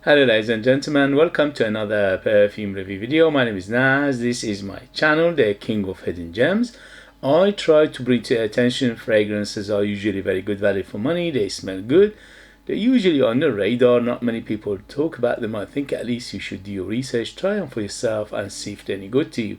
Hello ladies and gentlemen, welcome to another perfume review video. My name is Naz. This is my channel, the King of Hidden Gems. I try to bring to your attention fragrances are usually very good value for money. They smell good. They're usually on the radar. Not many people talk about them. I think at least you should do your research, try them for yourself and see if they're any good to you.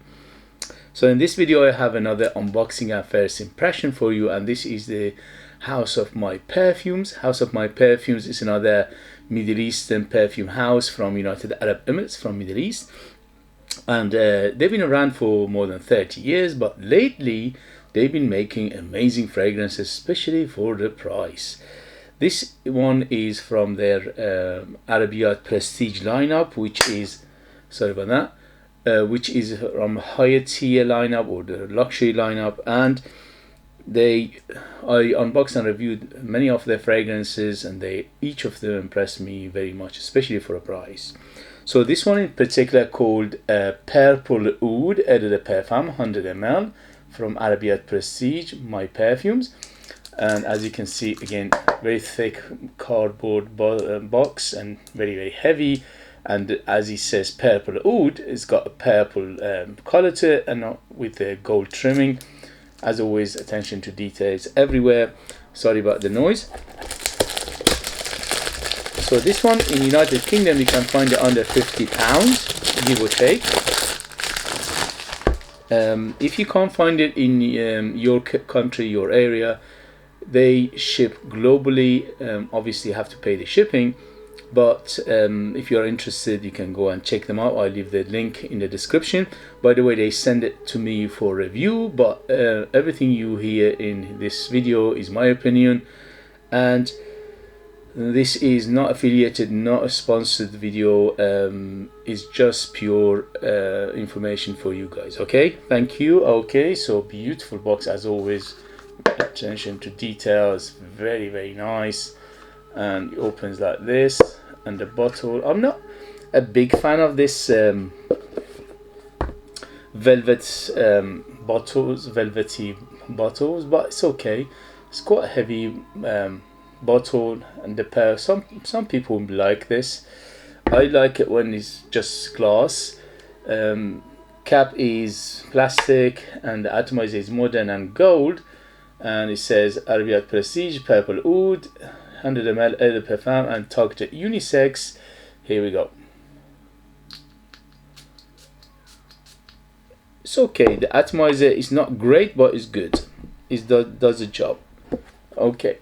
So in this video I have another unboxing and first impression for you, and this is the House of My Perfumes. House of My Perfumes is another Middle Eastern perfume house from United Arab Emirates, from Middle East, and they've been around for more than 30 years, but lately they've been making amazing fragrances, especially for the price. This one is from their Arabiyat Prestige lineup, which is, sorry about that, which is from higher tier lineup or the luxury lineup, and I unboxed and reviewed many of their fragrances, and each of them impressed me very much, especially for a price. So this one in particular, called Purple Oud Eau de Parfum 100 ml from Arabiyat Prestige My Perfumes, and as you can see, again, very thick cardboard box and very heavy. And as it says Purple Oud, it's got a purple color to it, and with a gold trimming. As always, attention to details everywhere. Sorry about the noise. So this one in United Kingdom you can find it under £50, give or take. If you can't find it in your country, your area, they ship globally. Obviously you have to pay the shipping, but if you're interested, you can go and check them out. I'll leave the link in the description. By the way, they send it to me for review, but everything you hear in this video is my opinion, and this is not affiliated, not a sponsored video. It's just pure information for you guys. Okay, thank you. Okay, so beautiful box as always. Attention to details, very nice. And it opens like this, and the bottle, I'm not a big fan of this velvety bottles, but it's okay. It's quite a heavy bottle, and the pair, some people like this. I like it when it's just glass. Cap is plastic, and the atomizer is modern and gold, and it says Arabiyat Prestige Purple Oud 100 ml Eau de Parfum and targeted unisex. Here we go. It's okay. The atomizer is not great, but it's good. It does the job. Okay.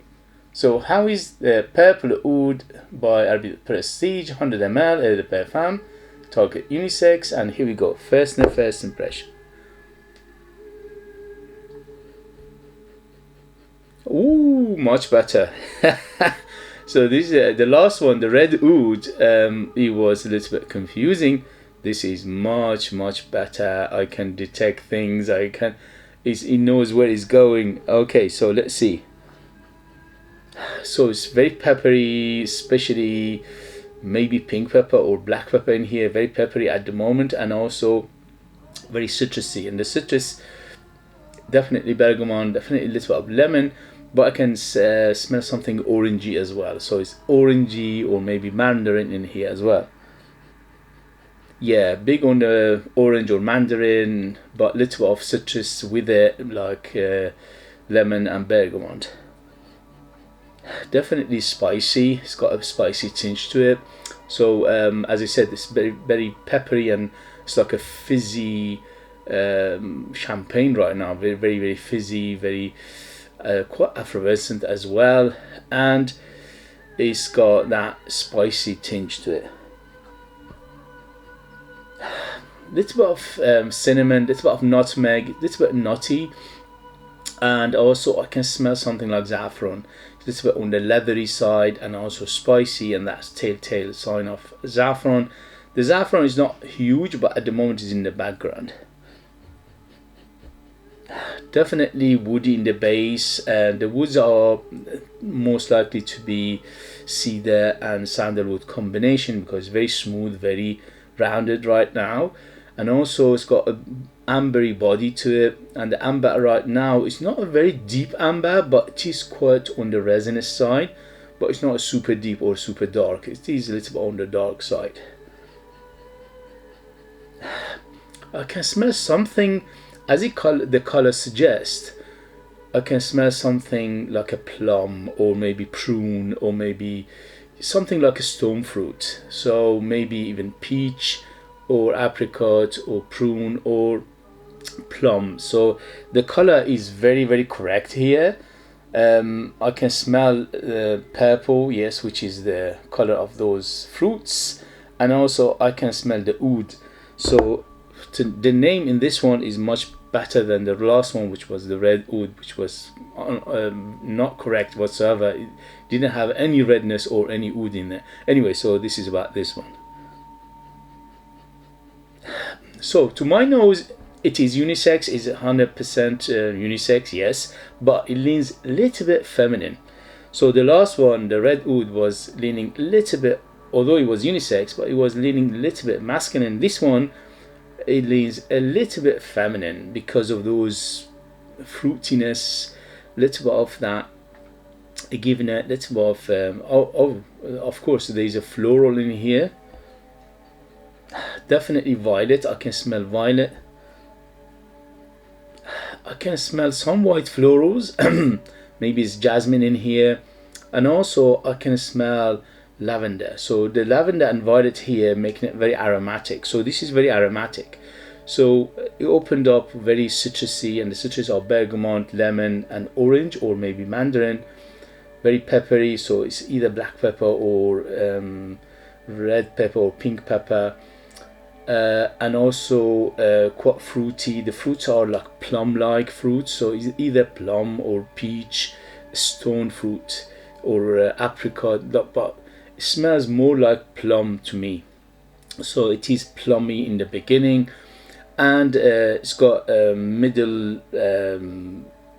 So how is the Purple Oud by Arabiyat Prestige 100 ml Eau de Parfum, target unisex, and here we go. First impression. Ooh, much better. So this is the last one, the red oud. It was a little bit confusing. This is much better. I can detect things. It knows where it's going. Okay, so let's see. So it's very peppery, especially maybe pink pepper or black pepper in here. Very peppery at the moment, and also very citrusy. And the citrus, definitely bergamot, definitely a little bit of lemon, but I can smell something orangey as well. So it's orangey or maybe mandarin in here as well. Yeah, big on the orange or mandarin, but little bit of citrus with it, like lemon and bergamot. Definitely spicy. It's got a spicy tinge to it. So as I said, it's very peppery, and it's like a fizzy champagne right now. Very fizzy, very quite effervescent as well, and it's got that spicy tinge to it. Little bit of cinnamon, little bit of nutmeg, little bit nutty, and also I can smell something like saffron. It's a little bit on the leathery side, and also spicy, and that's telltale sign of saffron. The saffron is not huge, but at the moment is in the background. Definitely woody in the base, and the woods are most likely to be cedar and sandalwood combination, because it's very smooth, very rounded right now, and also it's got a ambery body to it, and the amber right now is not a very deep amber, but it is quite on the resinous side, but it's not super deep or super dark. It is a little bit on the dark side. I can smell something, as the color suggests. I can smell something like a plum, or maybe prune, or maybe something like a stone fruit. So maybe even peach or apricot or prune or plum. So the color is very, very correct here. I can smell purple, yes, which is the color of those fruits, and also I can smell the oud. So the name in this one is much better than the last one, which was the red oud, which was not correct whatsoever. It didn't have any redness or any oud in there. Anyway, so this is about this one. So to my nose, it is unisex, is 100% unisex, yes, but it leans a little bit feminine. So the last one, the red oud, was leaning a little bit, although it was unisex, but it was leaning a little bit masculine. This one, it leans a little bit feminine because of those fruitiness, little bit of that, giving a little bit of, of course, there's a floral in here. Definitely violet. I can smell violet. I can smell some white florals. Maybe it's jasmine in here, and also I can smell lavender. So the lavender and violet here making it very aromatic. So this is very aromatic. So it opened up very citrusy, and the citrus are bergamot, lemon, and orange, or maybe mandarin. Very peppery. So it's either black pepper or red pepper or pink pepper. And also quite fruity. The fruits are like plum-like fruits, so it's either plum or peach, stone fruit, or apricot, but it smells more like plum to me. So it is plummy in the beginning, and it's got a middle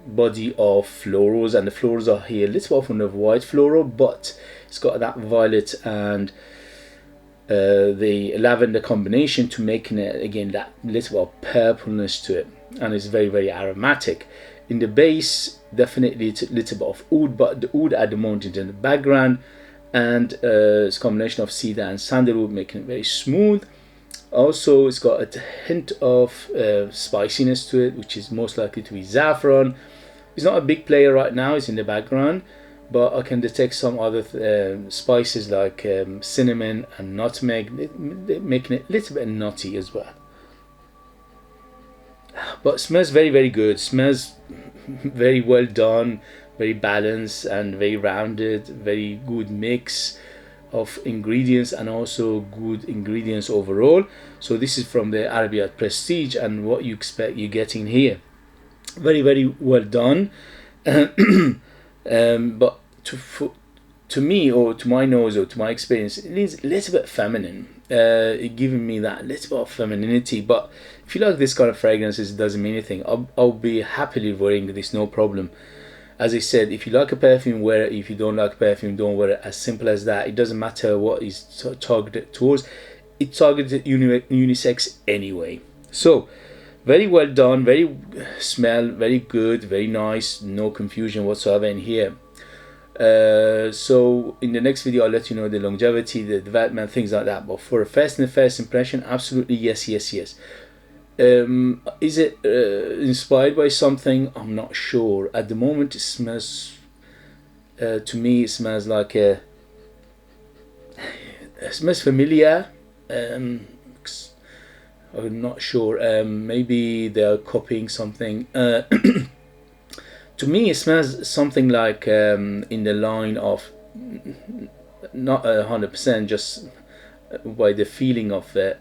body of florals, and the florals are here a little often of white floral, but it's got that violet and the lavender combination to making it again that little bit of purpleness to it, and it's very, very aromatic. In the base, definitely it's a little bit of oud, but the oud at the moment is in the background, and it's a combination of cedar and sandalwood, making it very smooth. Also, it's got a hint of spiciness to it, which is most likely to be saffron. It's not a big player right now, it's in the background, but I can detect some other spices like cinnamon and nutmeg, making it a little bit nutty as well. But it smells very, very good. Smells very well done, very balanced and very rounded, very good mix of ingredients, and also good ingredients overall. So this is from the Arabiyat Prestige, and what you expect you're getting here. Very, very well done. But to me, or to my nose, or to my experience, it is a little bit feminine, giving me that little bit of femininity. But if you like this kind of fragrances, it doesn't mean anything. I'll be happily wearing this, no problem. As I said, if you like a perfume, wear it. If you don't like perfume, don't wear it. As simple as that. It doesn't matter what is targeted towards. It's targeted unisex anyway. So very well done, very smell very good, very nice, no confusion whatsoever in here. So in the next video I'll let you know the longevity, the development, things like that. But for a first impression, absolutely yes, yes, yes. Is it inspired by something? I'm not sure. At the moment it smells, to me it smells like it smells familiar. I'm not sure. Maybe they're copying something. To me, it smells something like in the line of, not 100%, just by the feeling of it,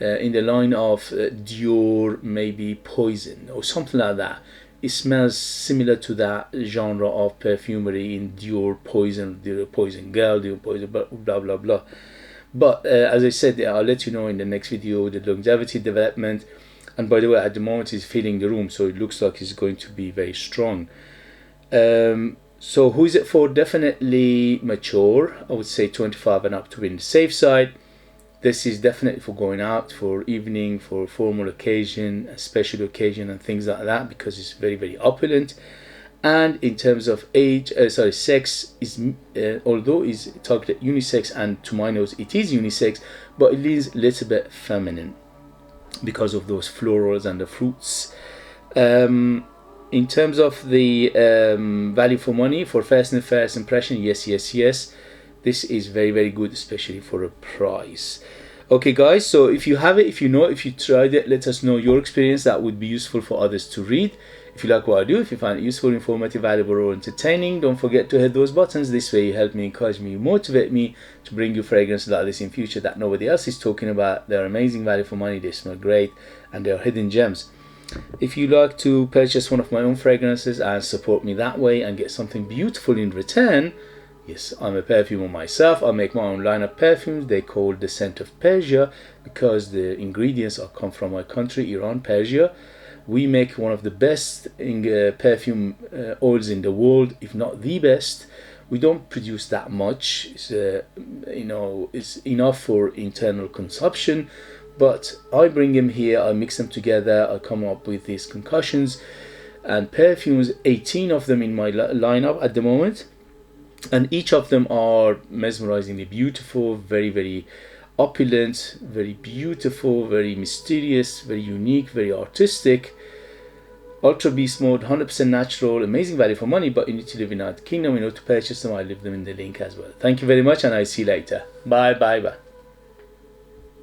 in the line of Dior, maybe Poison or something like that. It smells similar to that genre of perfumery in Dior Poison, Dior Poison Girl, Dior Poison blah blah blah. But as I said, I'll let you know in the next video the longevity, development. And by the way, at the moment he's filling the room, so it looks like he's going to be very strong. So who is it for? Definitely mature. I would say 25 and up to be on the safe side. This is definitely for going out, for evening, for a formal occasion, a special occasion and things like that, because it's very, very opulent. And in terms of age, sex is although is targeted unisex, and to my nose it is unisex, but it is a little bit feminine because of those florals and the fruits. In terms of the value for money for first and first impression, yes, this is very, very good, especially for a price. Okay guys, so if you have it, if you know it, if you tried it, let us know your experience. That would be useful for others to read. If you like what I do, if you find it useful, informative, valuable, or entertaining, don't forget to hit those buttons. This way you help me, encourage me, motivate me to bring you fragrances like this in future that nobody else is talking about. They're amazing value for money, they smell great, and they're hidden gems. If you like to purchase one of my own fragrances and support me that way and get something beautiful in return, yes, I'm a perfumer myself. I make my own line of perfumes. They call the scent of Persia because the ingredients come from my country, Iran, Persia. We make one of the best perfume oils in the world, if not the best. We don't produce that much. It's, it's enough for internal consumption. But I bring them here, I mix them together, I come up with these concoctions and perfumes, 18 of them in my lineup at the moment. And each of them are mesmerizingly beautiful, very, very opulent, very beautiful, very mysterious, very unique, very artistic. Ultra beast mode, 100% natural, amazing value for money, but you need to live in our kingdom in order to purchase them. I leave them in the link as well. Thank you very much, and I'll see you later. Bye.